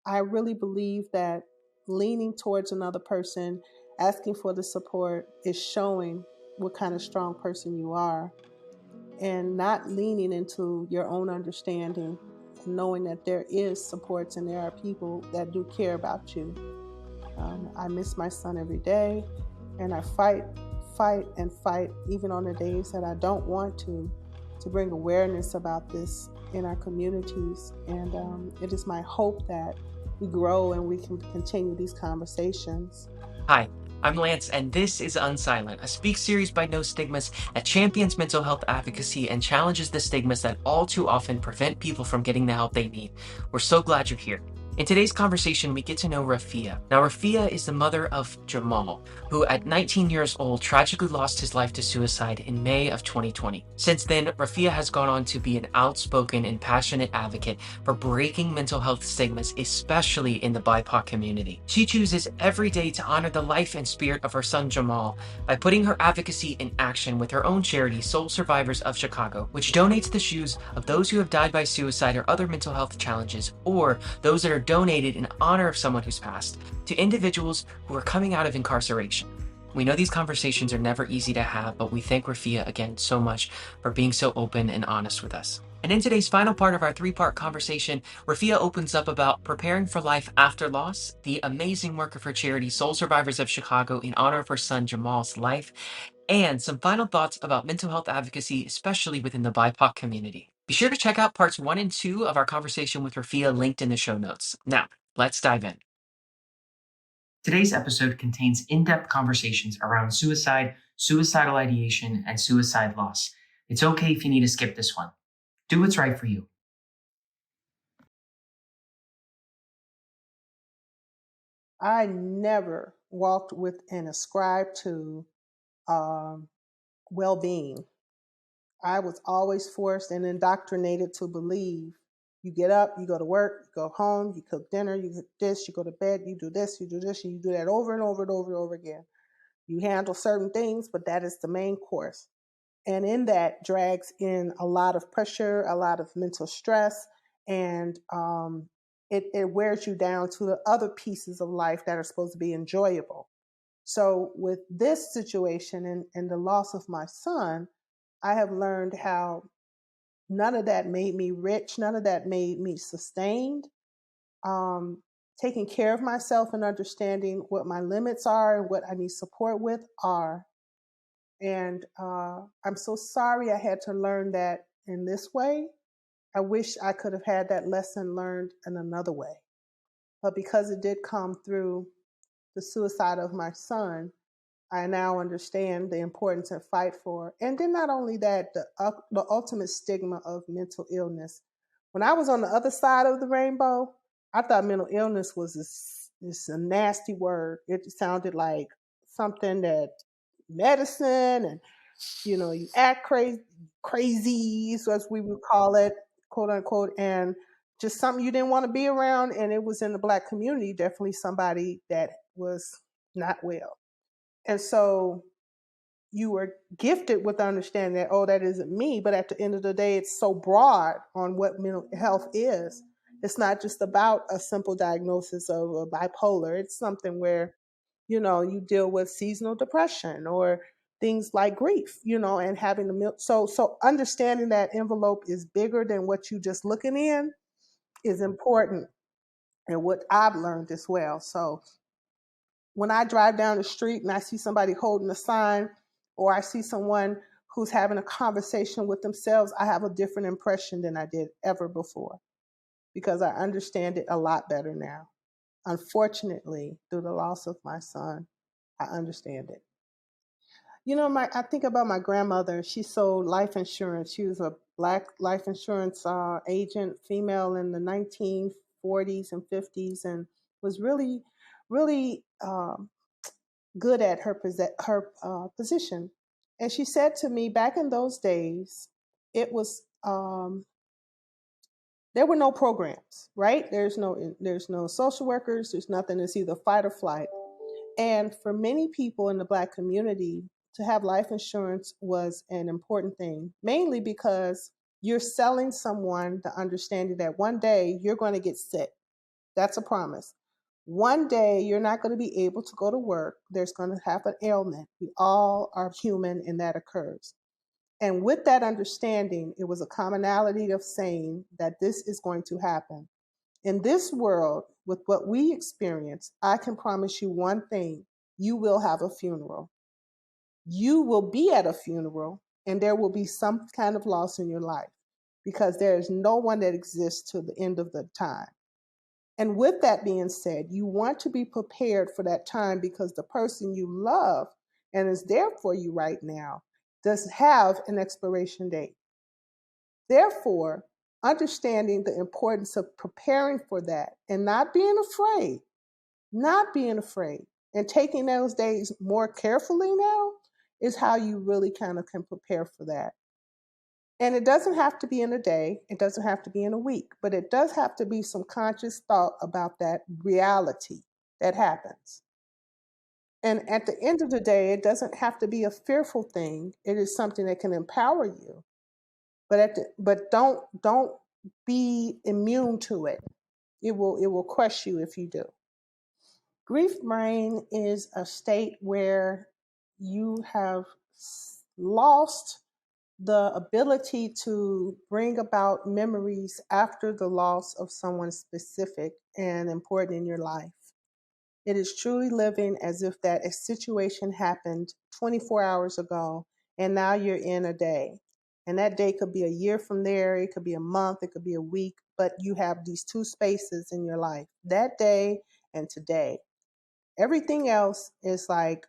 I really believe that leaning towards another person, asking for the support, is showing what kind of strong person you are, and not leaning into your own understanding, and knowing that there is supports and there are people that do care about you. I miss my son every day, and I fight, and fight, even on the days that I don't want to bring awareness about this in our communities. And it is my hope that we grow and we can continue these conversations. Hi, I'm Lance, and this is Unsilent, a speak series by No Stigmas that champions mental health advocacy and challenges the stigmas that all too often prevent people from getting the help they need. We're so glad you're here. In today's conversation, we get to know Rafiah. Now, Rafiah is the mother of Jamal, who at 19 years old tragically lost his life to suicide in May of 2020. Since then, Rafiah has gone on to be an outspoken and passionate advocate for breaking mental health stigmas, especially in the BIPOC community. She chooses every day to honor the life and spirit of her son Jamal by putting her advocacy in action with her own charity, Soul Survivors of Chicago, which donates the shoes of those who have died by suicide or other mental health challenges, or those that are donated in honor of someone who's passed, to individuals who are coming out of incarceration. We know these conversations are never easy to have, but we thank Rafiah again so much for being so open and honest with us. And in today's final part of our three-part conversation, Rafiah opens up about preparing for life after loss, the amazing work of her charity, Soul Survivors of Chicago, in honor of her son Jamal's life, and some final thoughts about mental health advocacy, especially within the BIPOC community. Be sure to check out parts 1 and 2 of our conversation with Rafiah linked in the show notes. Now, let's dive in. Today's episode contains in-depth conversations around suicide, suicidal ideation, and suicide loss. It's okay if you need to skip this one. Do what's right for you. I never walked with and ascribed to um, well being. I was always forced and indoctrinated to believe you get up, you go to work, you go home, you cook dinner, you cook this, you go to bed, you do this, you do this, and you do that over and over and over and over again. You handle certain things, but that is the main course. And in that drags in a lot of pressure, a lot of mental stress, and it wears you down to the other pieces of life that are supposed to be enjoyable. So, with this situation and the loss of my son, I have learned how none of that made me rich, none of that made me sustained. Um, Taking care of myself and understanding what my limits are and what I need support with are. And I'm so sorry I had to learn that in this way. I wish I could have had that lesson learned in another way. But because it did come through the suicide of my son, I now understand the importance and fight for. And then not only that, the ultimate stigma of mental illness. When I was on the other side of the rainbow, I thought mental illness was this a nasty word. It sounded like something that medicine and you act crazy, so as we would call it, quote unquote, and just something you didn't want to be around. And it was in the Black community, definitely somebody that was not well. And so you were gifted with understanding that, oh, that isn't me. But at the end of the day, it's so broad on what mental health is. It's not just about a simple diagnosis of a bipolar. It's something where, you deal with seasonal depression or things like grief, and having the so understanding that envelope is bigger than what you just looking in is important, and what I've learned as well. So when I drive down the street and I see somebody holding a sign, or I see someone who's having a conversation with themselves, I have a different impression than I did ever before, because I understand it a lot better now. Unfortunately, through the loss of my son, I understand it. My I think about my grandmother. She sold life insurance. She was a Black life insurance agent, female in the 1940s and 50s, and was really, really good at her position. And she said to me, back in those days, it was there were no programs, right? There's no social workers. There's nothing. It's either fight or flight. And for many people in the Black community, to have life insurance was an important thing, mainly because you're selling someone the understanding that one day you're going to get sick. That's a promise. One day you're not going to be able to go to work. There's going to have an ailment. We all are human and that occurs. And with that understanding, it was a commonality of saying that this is going to happen. In this world, with what we experience, I can promise you one thing: you will have a funeral. You will be at a funeral, and there will be some kind of loss in your life because there is no one that exists to the end of the time. And with that being said, you want to be prepared for that time because the person you love and is there for you right now does have an expiration date. Therefore, understanding the importance of preparing for that and not being afraid, and taking those days more carefully now is how you really kind of can prepare for that. And it doesn't have to be in a day, it doesn't have to be in a week, but it does have to be some conscious thought about that reality that happens. And at the end of the day, it doesn't have to be a fearful thing. It is something that can empower you. But don't be immune to it. It will crush you if you do. Grief brain is a state where you have lost the ability to bring about memories after the loss of someone specific and important in your life. It is truly living as if that a situation happened 24 hours ago and now you're in a day. And that day could be a year from there, it could be a month, it could be a week, but you have these two spaces in your life: that day and today. Everything else is like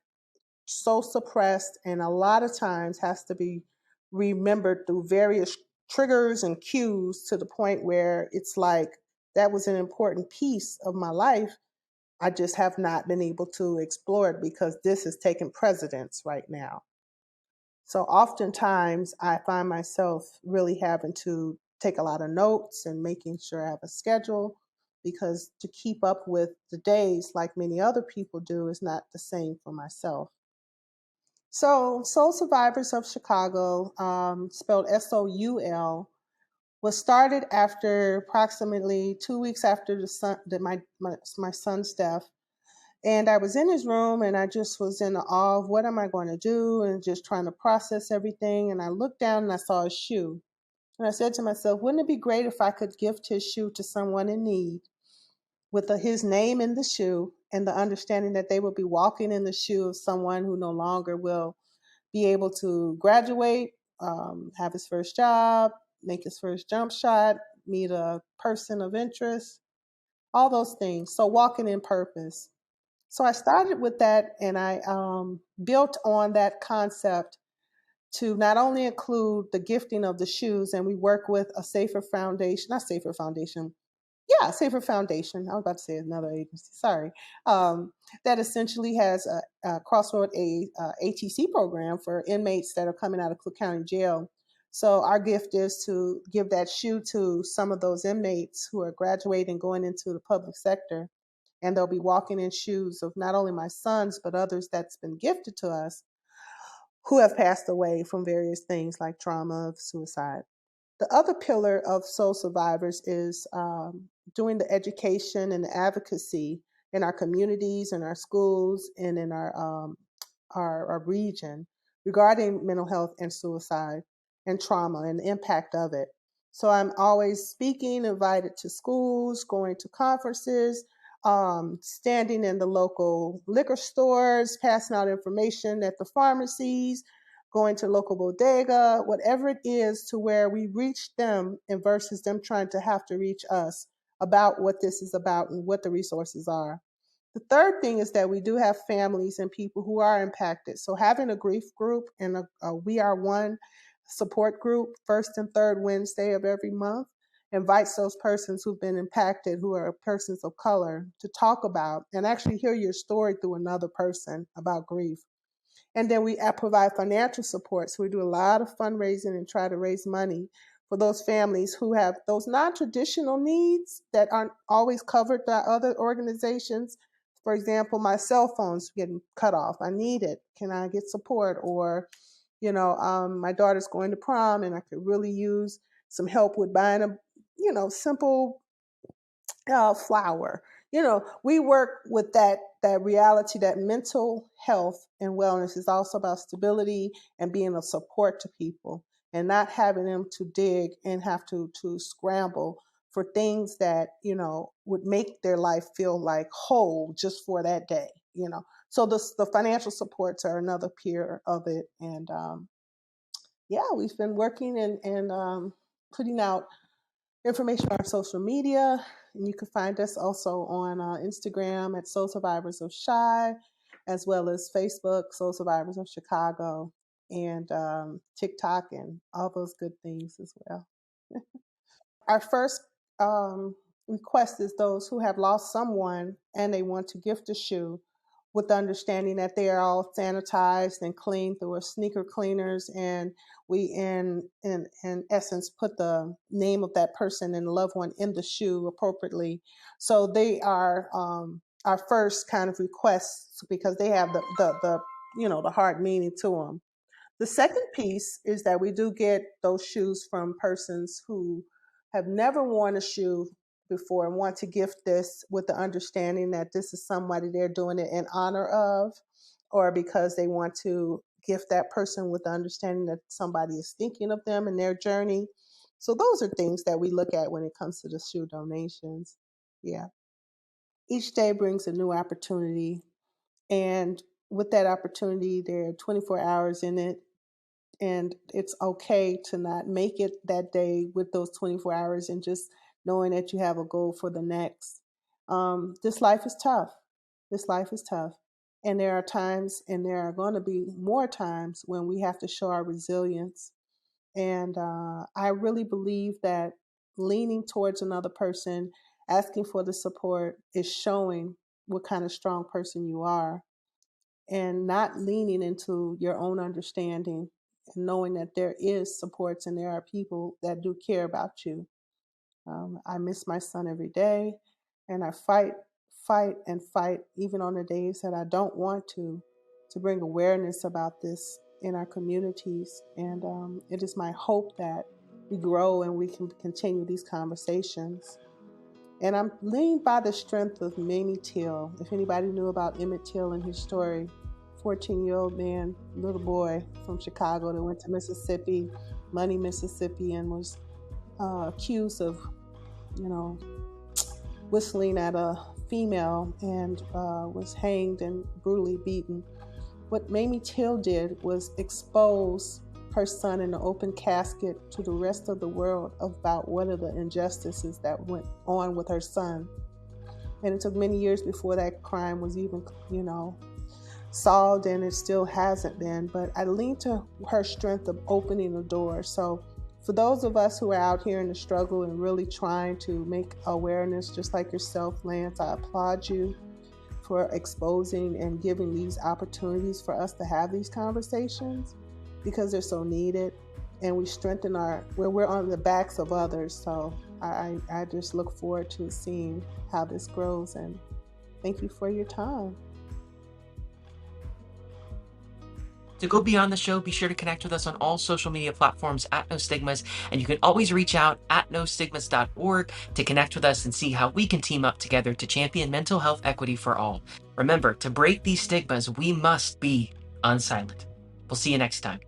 so suppressed and a lot of times has to be remembered through various triggers and cues to the point where it's like that was an important piece of my life. I just have not been able to explore it because this is taking precedence right now. So oftentimes I find myself really having to take a lot of notes and making sure I have a schedule because to keep up with the days like many other people do is not the same for myself. So, Soul Survivors of Chicago, spelled SOUL, was started after approximately 2 weeks after my son's death. And I was in his room and I just was in awe of what am I going to do and just trying to process everything. And I looked down and I saw a shoe. And I said to myself, wouldn't it be great if I could gift his shoe to someone in need with his name in the shoe and the understanding that they will be walking in the shoe of someone who no longer will be able to graduate, have his first job, make his first jump shot, meet a person of interest, all those things. So walking in purpose. So I started with that and I built on that concept to not only include the gifting of the shoes, and we work with a Safer Foundation, not Safer Foundation, yeah, Safer Foundation. I was about to say another agency. Sorry, that essentially has a Crossroad ATC program for inmates that are coming out of Cook County Jail. So our gift is to give that shoe to some of those inmates who are graduating, going into the public sector, and they'll be walking in shoes of not only my sons but others that's been gifted to us who have passed away from various things like trauma, suicide. The other pillar of Soul Survivors is doing the education and the advocacy in our communities, in our schools, and in our region regarding mental health and suicide and trauma and the impact of it. So I'm always speaking, invited to schools, going to conferences, standing in the local liquor stores, passing out information at the pharmacies, going to local bodega, whatever it is, to where we reach them and versus them trying to have to reach us about what this is about and what the resources are. The third thing is that we do have families and people who are impacted. So having a grief group and a We Are One support group, first and third Wednesday of every month, invites those persons who've been impacted, who are persons of color, to talk about and actually hear your story through another person about grief. And then we provide financial support. So we do a lot of fundraising and try to raise money for those families who have those non-traditional needs that aren't always covered by other organizations. For example, my cell phone's getting cut off. I need it. Can I get support? Or, my daughter's going to prom and I could really use some help with buying a, simple flower. We work with that reality that mental health and wellness is also about stability and being a support to people, and not having them to dig and have to scramble for things that would make their life feel like whole just for that day. So the financial supports are another peer of it. And yeah, we've been working and putting out information on our social media. And you can find us also on Instagram at Soul Survivors of Shy, as well as Facebook, Soul Survivors of Chicago, and TikTok, and all those good things as well. Our first request is those who have lost someone and they want to gift a shoe, with the understanding that they are all sanitized and cleaned through a sneaker cleaners, and we in essence put the name of that person and loved one in the shoe appropriately. So they are our first kind of requests, because they have the hard meaning to them. The second piece is that we do get those shoes from persons who have never worn a shoe before and want to gift this, with the understanding that this is somebody they're doing it in honor of, or because they want to gift that person with the understanding that somebody is thinking of them in their journey. So those are things that we look at when it comes to the shoe donations. Yeah. Each day brings a new opportunity. And with that opportunity, there are 24 hours in it, and it's okay to not make it that day with those 24 hours, and just knowing that you have a goal for the next. This life is tough. This life is tough. And there are times, and there are going to be more times, when we have to show our resilience. And I really believe that leaning towards another person, asking for the support, is showing what kind of strong person you are, and not leaning into your own understanding, and knowing that there is supports and there are people that do care about you. I miss my son every day, and I fight, and fight, even on the days that I don't want to bring awareness about this in our communities. And it is my hope that we grow and we can continue these conversations. And I'm leaned by the strength of Mamie Till. If anybody knew about Emmett Till and his story, 14-year-old man, little boy from Chicago that went to Mississippi, Money, Mississippi, and was accused of, you know, whistling at a female, and was hanged and brutally beaten. What Mamie Till did was expose her son in an open casket to the rest of the world about what are the injustices that went on with her son. And it took many years before that crime was even, solved, and it still hasn't been. But I lean to her strength of opening the door. So for those of us who are out here in the struggle and really trying to make awareness, just like yourself, Lance, I applaud you for exposing and giving these opportunities for us to have these conversations, because they're so needed, and we strengthen we're on the backs of others. So I just look forward to seeing how this grows, and thank you for your time. To go beyond the show, be sure to connect with us on all social media platforms at No Stigmas, and you can always reach out at nostigmas.org to connect with us and see how we can team up together to champion mental health equity for all. Remember, to break these stigmas, we must be unsilent. We'll see you next time.